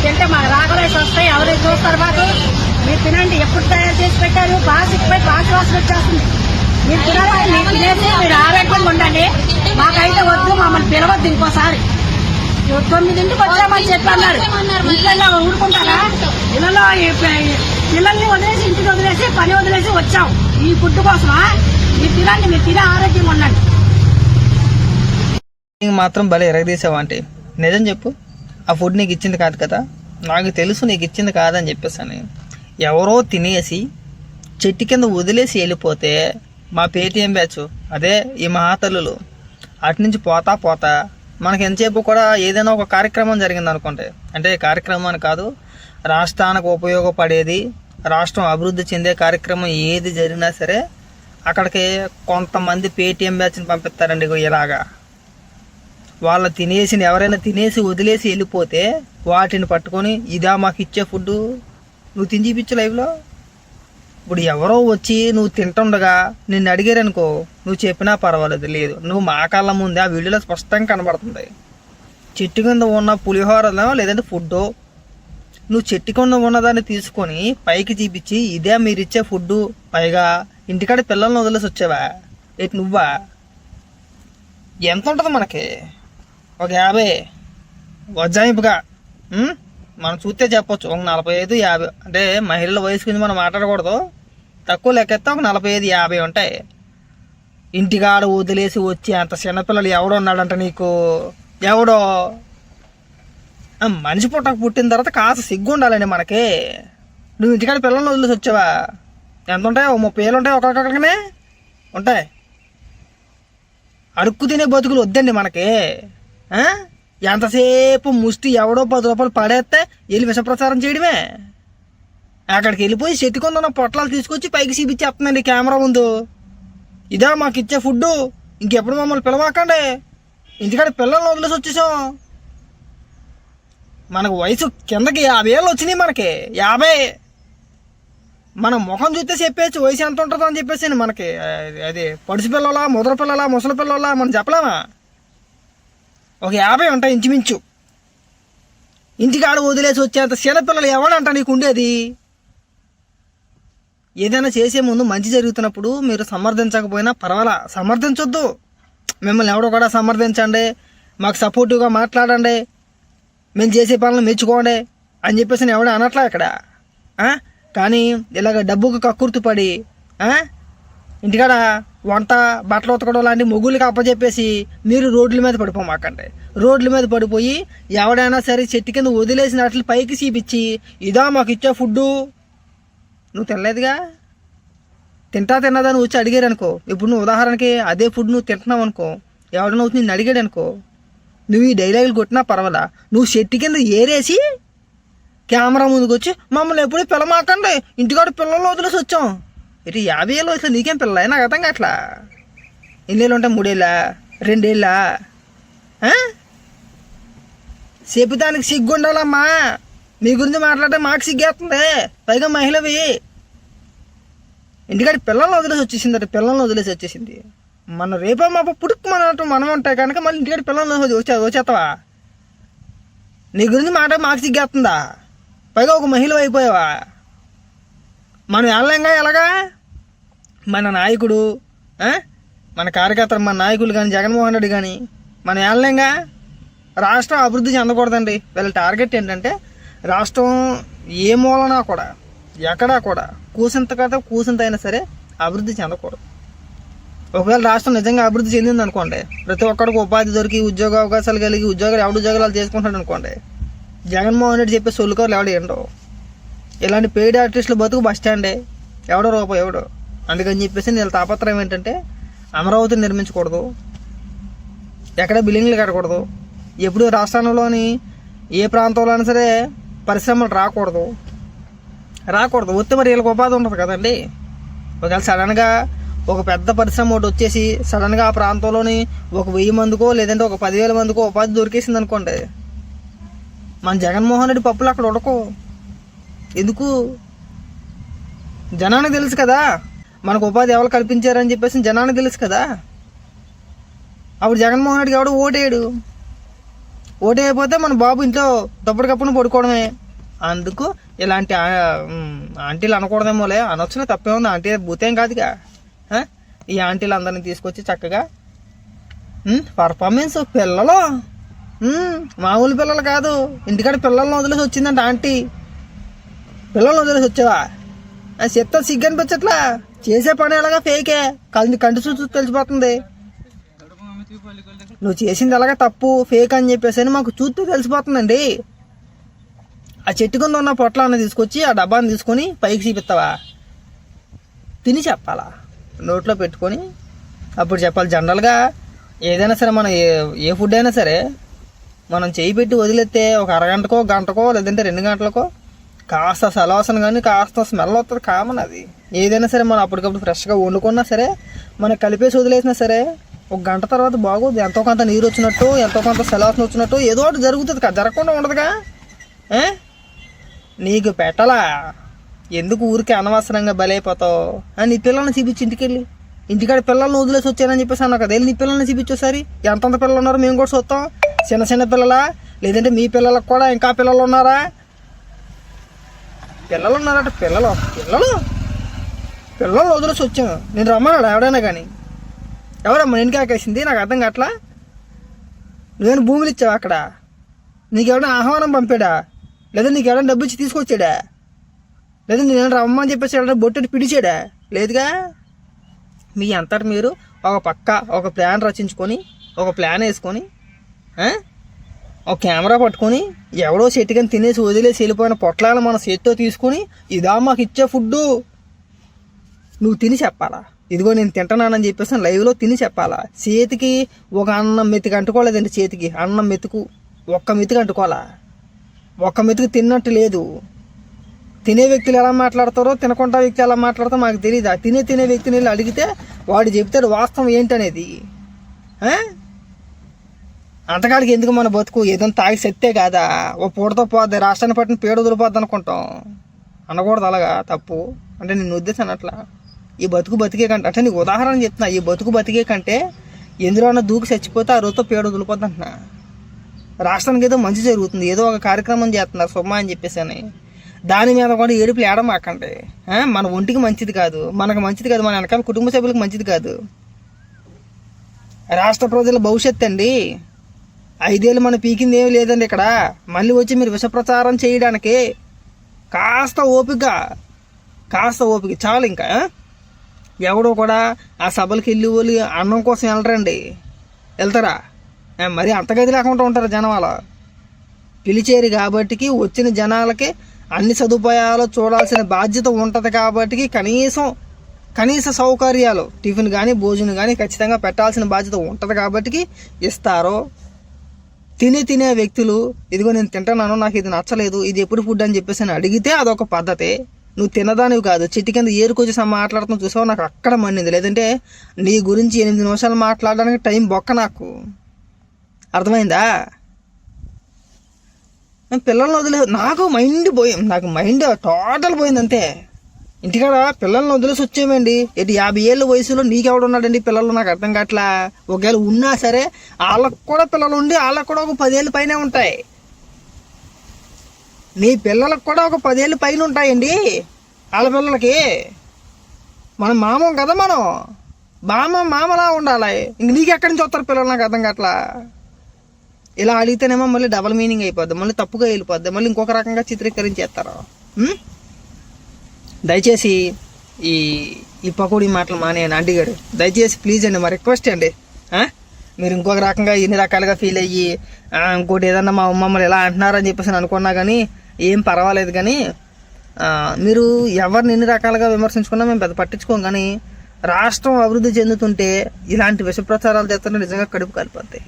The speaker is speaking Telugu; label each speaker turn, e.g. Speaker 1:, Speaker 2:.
Speaker 1: తింటే మా రాగలేసి వస్తాయి. ఎవరైనా చూస్తారు మాకు. మీరు తినండి. ఎప్పుడు తయారు చేసి పెట్టారు? బాసిపోయి బాసి వాసన వచ్చేస్తుంది. మీరు తినాలి. మీరు తినేసి మీరు ఆరోగ్యంగా ఉండండి. మాకైతే వద్దు, మమ్మల్ని పిలవద్దు ఇంకోసారి. 9ంటికి వచ్చామని చెప్పి అన్నారు. ఇళ్ళల్లో ఊరుకుంటారా? ఇళ్ళలో పిల్లల్ని వదిలేసి, ఇంటికి వదిలేసి, పని వదిలేసి వచ్చాం ఈ ఫుడ్ కోసమా? మీరు తినండి. మీరు తినే ఆరోగ్యంగా ఉండండి.
Speaker 2: మాత్రం భలే ఎరగదీసావా అంటే నిజం చెప్పు. ఆ ఫుడ్ నీకు ఇచ్చింది కాదు కదా. నాకు తెలుసు నీకు ఇచ్చింది కాదని చెప్పేసాను. ఎవరో తినేసి చెట్టు కింద వదిలేసి వెళ్ళిపోతే మా పేటీఎం బ్యాచ్, అదే ఈ మహాతల్లులు, అటు నుంచి పోతా పోతా మనకి ఎంతసేపు కూడా ఏదైనా ఒక కార్యక్రమం జరిగింది అనుకుంటే, అంటే కార్యక్రమాన్ని కాదు, రాష్ట్రానికి ఉపయోగపడేది, రాష్ట్రం అభివృద్ధి చెందే కార్యక్రమం ఏది జరిగినా సరే అక్కడికి కొంతమంది పేటీఎం బ్యాచ్ని పంపిస్తారండి. ఇలాగా వాళ్ళ తినేసి, ఎవరైనా తినేసి వదిలేసి వెళ్ళిపోతే వాటిని పట్టుకొని ఇదా మాకు ఇచ్చే ఫుడ్, నువ్వు తిని చూపించు లైవ్లో. ఇప్పుడు ఎవరో వచ్చి నువ్వు తింటుండగా నిన్ను అడిగారనుకో, నువ్వు చెప్పినా పర్వాలేదు. లేదు, నువ్వు మా కళ్ళ ముందే ఆ వీడియోలో స్పష్టంగా కనబడుతుంది. చెట్టు కింద ఉన్న పులిహోరలో లేదంటే ఫుడ్డో, నువ్వు చెట్టు కింద ఉన్నదాన్ని తీసుకొని పైకి చూపించి ఇదే మీరు ఇచ్చే ఫుడ్డు, పైగా ఇంటికాడ పిల్లల్ని వదిలేసి వచ్చావా? ఎటు నువ్వా? ఎంత ఉంటుంది మనకి? ఒక 50 వజ్జాయింపుగా మనం చూస్తే చెప్పొచ్చు. ఒక 45, 50. అంటే మహిళల వయసు గురించి మనం మాట్లాడకూడదు. తక్కువ లెక్కెత్తే ఒక 45, 50 ఉంటాయి. ఇంటికాడ వదిలేసి వచ్చి అంత చిన్నపిల్లలు ఎవడో ఉన్నాడంట నీకు? ఎవడో? మనిషి పుట్టిన తర్వాత కాస్త సిగ్గు ఉండాలండి మనకి. నువ్వు ఇంటికాడ పిల్లల్ని వదిలేసి వచ్చావా? ఎంత ఉంటాయి? 30 ఏళ్ళు ఉంటాయి ఒక్కొక్కడికనే ఉంటాయి. అడుక్కు తినే బతుకులు వద్దండి మనకి. ఎంతసేపు ముష్టి ఎవడో 10 రూపాయలు పడేస్తే వెళ్ళి విషప్రచారం చేయడమే. అక్కడికి వెళ్ళిపోయి చెట్టు కొందన్న పొట్లాలు తీసుకొచ్చి పైకి చూపించేస్తుందండి కెమెరా ముందు. ఇదా మాకు ఇచ్చే ఫుడ్డు, ఇంకెప్పుడు మమ్మల్ని పిలవాకండి, ఇంటికాడ పిల్లల్ని వదిలేసి వచ్చేసాం. మనకు వయసు కిందకి 50 ఏళ్ళు వచ్చినాయి. మనకి 50. మన ముఖం చూస్తే చెప్పేసి వయసు ఎంత ఉంటుందో అని చెప్పేసి మనకి అది పడుసు పిల్లలా, ముదర పిల్లలా, ముసలి పిల్లలా మనం చెప్పలేమా? ఒక 50 ఉంటాయి ఇంచుమించు. ఇంటికాడ వదిలేసి వచ్చేంత చిన్నపిల్లలు ఎవడంట నీకు ఉండేది? ఏదైనా చేసే ముందు మంచి జరుగుతున్నప్పుడు మీరు సమర్థించకపోయినా పర్వాలా, సమర్థించొద్దు. మిమ్మల్ని ఎవడో కూడా సమర్థించండి, మాకు సపోర్టివ్గా మాట్లాడండి, మేము చేసే పనులు మెచ్చుకోండి అని చెప్పేసి ఎవడో అనట్లా ఇక్కడ. కానీ ఇలాగ డబ్బుకు కక్కుర్తి పడి ఇంటికాడ వంట, బట్టలు ఉతకడం లాంటి మొగుళ్ళకి అప్పచెప్పేసి మీరు రోడ్ల మీద పడిపోమాకండి. రోడ్ల మీద పడిపోయి ఎవడైనా సరే చెట్టు కింద వదిలేసినట్లు పైకి చూపించి ఇదా మాకు ఇచ్చే ఫుడ్డు, నువ్వు తినలేదుగా, తిన్నదాన్ని వచ్చి అడిగారు అనుకో. ఇప్పుడు నువ్వు ఉదాహరణకి అదే ఫుడ్ నువ్వు తింటున్నావు అనుకో, ఎవడన్నా వచ్చి నిన్ను అడిగాడు అనుకో, నువ్వు ఈ డైలాగులు కొట్టినా పర్వాలా, నువ్వు చెట్టు కింద ఏరేసి కెమెరా ముందుకు వచ్చి మమ్మల్ని ఎప్పుడు పిల్లమాకండి, ఇంటికాడ పిల్లలు వదిలేసి వచ్చాం. ఇటు 50 ఏళ్ళు వయసులో నీకేం పిల్ల? నాకు అర్థం కావట్లా. ఎన్నేళ్ళు ఉంటాయి? 3 ఏళ్ళా? 2 ఏళ్ళా? చెప్పుదానికి సిగ్గు ఉండాలమ్మా. మీ గురించి మాట్లాడితే మాకు సిగ్గేస్తుంది, పైగా మహిళవి. ఇంటికాడ పిల్లల్ని వదిలేసి వచ్చేసింది అంటే పిల్లల్ని వదిలేసి వచ్చేసింది. మన రేపో మా పుట్టుకు మనం ఉంటాయి కనుక మళ్ళీ ఇంటికాడ పిల్లల్ని వచ్చేస్తావా? నీ గురించి మాట మాకు సిగ్గేస్తుందా? పైగా ఒక మహిళ అయిపోయావా? మనం వెళ్ళంగా ఎలాగా? మన నాయకుడు, మన కార్యకర్తలు, మన నాయకులు కానీ, జగన్మోహన్ రెడ్డి కానీ మనం వెళ్ళంగా. రాష్ట్రం అభివృద్ధి చెందకూడదండి. వీళ్ళ టార్గెట్ ఏంటంటే రాష్ట్రం ఏ మూలనా కూడా, ఎక్కడా కూడా కూసింత అయినా సరే అభివృద్ధి చెందకూడదు. ఒకవేళ రాష్ట్రం నిజంగా అభివృద్ధి చెందింది అనుకోండి, ప్రతి ఒక్కడికి ఉపాధి దొరికి, ఉద్యోగ అవకాశాలు కలిగి, ఎవడు ఉద్యోగాలు చేసుకుంటాడు అనుకోండి, జగన్మోహన్ రెడ్డి చెప్పే సొల్లుకోరు ఎవడు ఏంటో. ఇలాంటి పెయిడ్ ఆర్టిస్టులు బతుకు బస్ స్టాండే, ఎవడో రూపాయి ఎవడో. అందుకని చెప్పేసి వీళ్ళ తాపత్రయం ఏంటంటే అమరావతిని నిర్మించకూడదు, ఎక్కడ బిల్డింగ్లు కట్టకూడదు, ఎప్పుడు రాష్ట్రంలోని ఏ ప్రాంతంలో అయినా సరే పరిశ్రమలు రాకూడదు. వస్తే మరి వీళ్ళకి ఉపాధి ఉంటుంది కదండి. ఒకవేళ సడన్గా ఒక పెద్ద పరిశ్రమ ఒకటి వచ్చేసి సడన్గా ఆ ప్రాంతంలోని ఒక 1000 మందికో లేదంటే ఒక 10,000 మందికో ఉపాధి దొరికేసింది అనుకోండి, మన జగన్మోహన్ రెడ్డి పప్పులు అక్కడ ఉడకో. ఎందుకు? జనానికి తెలుసు కదా మనకు ఉపాధి ఎవరు కల్పించారని చెప్పేసి, జనానికి తెలుసు కదా. అప్పుడు జగన్మోహన్ రెడ్డికి ఎవడు ఓటేయడు. ఓటు అయిపోతే మన బాబు ఇంట్లో దప్పటికప్పుడు పడుకోవడమే. అందుకు ఇలాంటి ఆంటీలు అనకూడదేమోలే, అనొచ్చిన తప్పేముంది, ఆంటీ భూతేం కాదుగా. ఈ ఆంటీలు అందరినీ తీసుకొచ్చి చక్కగా పర్ఫార్మెన్స్ పిల్లలు, మామూలు పిల్లలు కాదు, ఇంటికాడ పిల్లల్ని వదిలేసి వచ్చిందంట ఆంటీ. పిల్లల్ని వదిలేసి వచ్చావా చెప్తా, సిగ్గు అనిపించట్లా. చేసే పని ఎలాగా ఫేకే, కంటి చూసి తెలిసిపోతుంది. నువ్వు చేసింది ఎలాగా తప్పు ఫేక్ అని చెప్పేసి అని మాకు చూస్తూ తెలిసిపోతుందండి. ఆ చెట్టు కింద ఉన్న పొట్లాన్ని తీసుకొచ్చి ఆ డబ్బాని తీసుకొని పైకి చూపిస్తావా? తిని చెప్పాలా, నోట్లో పెట్టుకొని అప్పుడు చెప్పాలి. జనరల్గా ఏదైనా సరే మనం ఏ ఫుడ్ అయినా సరే మనం చేయి పెట్టి వదిలేస్తే ఒక అరగంటకో గంటకో లేదంటే 2 గంటలకో కాస్త సలవాసన కానీ కాస్త స్మెల్ వస్తుంది, కామన్ అది. ఏదైనా సరే మనం అప్పటికప్పుడు ఫ్రెష్గా వండుకున్నా సరే మనం కలిపేసి వదిలేసినా సరే 1 గంట తర్వాత బాగోదు. ఎంతో కొంత నీరు వచ్చినట్టు, ఎంతో కొంత సలవాసన వచ్చినట్టు ఏదో ఒకటి జరుగుతుంది కదా, జరగకుండా ఉండదుగా. నీకు పెట్టలా, ఎందుకు ఊరికే అనవసరంగా బలైపోతావు? నీ పిల్లల్ని చూపించి ఇంటికాడ పిల్లల్ని వదిలేసి వచ్చానని చెప్పేసి అన్నావు కదా, వెళ్ళి నీ పిల్లల్ని చూపించోసారి. ఎంతంత పిల్లలు ఉన్నారో మేము కూడా చూస్తాం. చిన్న చిన్న పిల్లలా, లేదంటే మీ పిల్లలకు కూడా ఇంకా పిల్లలు ఉన్నారా? పిల్లలు ఉన్నారట, పిల్లలు వదిలేసి వచ్చాను. నేను రమ్మన్నాడు ఎవడైనా కానీ, ఎవరమ్మా నేను కాకేసింది? నాకు అర్థం కావట్లా. నువ్వేనా భూములు ఇచ్చావా అక్కడ? నీకెవడైనా ఆహ్వానం పంపాడా? లేదా నీకు ఎవరైనా డబ్బు ఇచ్చి తీసుకొచ్చాడా? లేదా నేను రమ్మని చెప్పేసి ఎవరైనా బొట్టెట్టి పిలిచాడా? లేదుగా. మీ అంతటి మీరు ఒక ప్లాన్ రచించుకొని, ఒక ప్లాన్ వేసుకొని, ఒక కెమెరా పట్టుకొని ఎవడో చెట్టుకని తినేసి వదిలేసి వెళ్ళిపోయిన పొట్లాలను మన చేతితో తీసుకొని ఇదా మాకు ఇచ్చే ఫుడ్డు నువ్వు తిని చెప్పాలా. ఇదిగో నేను తింటున్నానని చెప్పేసి లైవ్లో తిని చెప్పాలా. చేతికి ఒక అన్నం మెతుకు అంటుకోలేదండి, చేతికి అన్నం మెతుకు ఒక్క మెతుకు అంటుకోవాలా. ఒక్క మెతుకు తిన్నట్టు లేదు. తినే వ్యక్తులు ఎలా మాట్లాడతారో, తినకుండా వ్యక్తి ఎలా మాట్లాడతారో మాకు తెలియదు. ఆ తినే వ్యక్తిని వెళ్ళి అడిగితే వాడు చెప్తాడు వాస్తవం ఏంటనేది. అంతకాడికి ఎందుకు మన బతుకు? ఏదైనా తాగి సెత్తే కాదా, ఓ పూటతో పోద్ది, రాష్ట్రాన్ని పట్టిన పేడ వదిలిపోద్ది అనుకుంటాం. అనకూడదు అలాగా, తప్పు. అంటే నేను ఉద్దేశం అట్లా. ఈ బతికే కంటే, అంటే నీకు ఉదాహరణ చెప్తున్నా, ఈ బతికే కంటే ఎందులోనన్నా దూకి చచ్చిపోతే ఆ రోజుతో పేడ వదిలిపోద్ది అంటున్నా. రాష్ట్రానికి ఏదో మంచి జరుగుతుంది, ఏదో ఒక కార్యక్రమం చేస్తున్నారు సొమ్మ అని చెప్పేసి అని దాని మీద కూడా ఏడుపులు ఏడమాకండి. మన ఒంటికి మంచిది కాదు, మనకు మంచిది కాదు, మన వెనకాల కుటుంబ సభ్యులకు మంచిది కాదు. రాష్ట్ర ప్రజల భవిష్యత్తు అండి. 5 ఏళ్ళు మనం పీకింది ఏమి లేదండి ఇక్కడ. మళ్ళీ వచ్చి మీరు విష ప్రచారం చేయడానికి కాస్త ఓపిక చాలు. ఇంకా ఎవడో కూడా ఆ సభలకు వెళ్ళి వాళ్ళు అన్నం కోసం వెళ్తారా? మరి అంత గది లేకుండా ఉంటారు జనం. అలా పిలిచేరు కాబట్టికి వచ్చిన జనాలకి అన్ని సదుపాయాలు చూడాల్సిన బాధ్యత ఉంటుంది కాబట్టి కనీస సౌకర్యాలు టిఫిన్ కానీ భోజనం కానీ ఖచ్చితంగా పెట్టాల్సిన బాధ్యత ఉంటుంది కాబట్టి ఇస్తారు. తినే వ్యక్తులు ఇదిగో నేను తింటున్నాను, నాకు ఇది నచ్చలేదు, ఇది ఎప్పుడు ఫుడ్ అని చెప్పేసి అని అడిగితే అదొక పద్ధతి. నువ్వు తినదానివి కాదు, చెట్టు కింద ఏరుకొచ్చి మాట్లాడుతూ చూసావు, నాకు అక్కడ మండింది. లేదంటే నీ గురించి 8 నిమిషాలు మాట్లాడడానికి టైం బొక్క నాకు. అర్థమైందా? పిల్లల్ని వదిలేదు, నాకు మైండ్ టోటల్ పోయింది అంతే. ఇంటికాడ పిల్లల్ని వదిలేసి వచ్చేమండి. 50 ఏళ్ళ వయసులో నీకెవడున్నాడండి పిల్లలు? నాకు అర్థం కావట్లా. ఒకవేళ ఉన్నా సరే వాళ్ళకు కూడా పిల్లలు ఉండి వాళ్ళకు కూడా ఒక 10 ఏళ్ళ పైన ఉంటాయి. నీ పిల్లలకు కూడా ఒక 10 ఏళ్ళ పైన ఉంటాయండి. వాళ్ళ పిల్లలకి మనం మామం కదా, మనం మామలా ఉండాలి. ఇంక నీకెక్కడి నుంచి వస్తారు పిల్లలు? నాకు అర్థం కావట్లా. ఇలా అడిగితేనేమో మళ్ళీ డబల్ మీనింగ్ అయిపోద్ది, మళ్ళీ తప్పుగా వెళ్ళిపోద్ది, మళ్ళీ ఇంకొక రకంగా చిత్రీకరించేస్తారు. దయచేసి ఈ పకోడీ మాటలు మానేయండి ఆంటీ గారు, దయచేసి ప్లీజ్ అండి, మా రిక్వెస్ట్ అండి. మీరు ఇంకొక రకంగా ఎన్ని రకాలుగా ఫీల్ అయ్యి ఇంకోటి ఏదన్నా మా మమ్మల్ని ఎలా అంటున్నారని చెప్పేసి అనుకున్నా కానీ ఏం పర్వాలేదు. కానీ మీరు ఎవరిని ఎన్ని రకాలుగా విమర్శించుకున్నా మేము పెద్ద పట్టించుకోం. కానీ రాష్ట్రం అభివృద్ధి చెందుతుంటే ఇలాంటి విష ప్రచారాలు చేస్తుంటే నిజంగా కడుపు కాలిపోతాయి.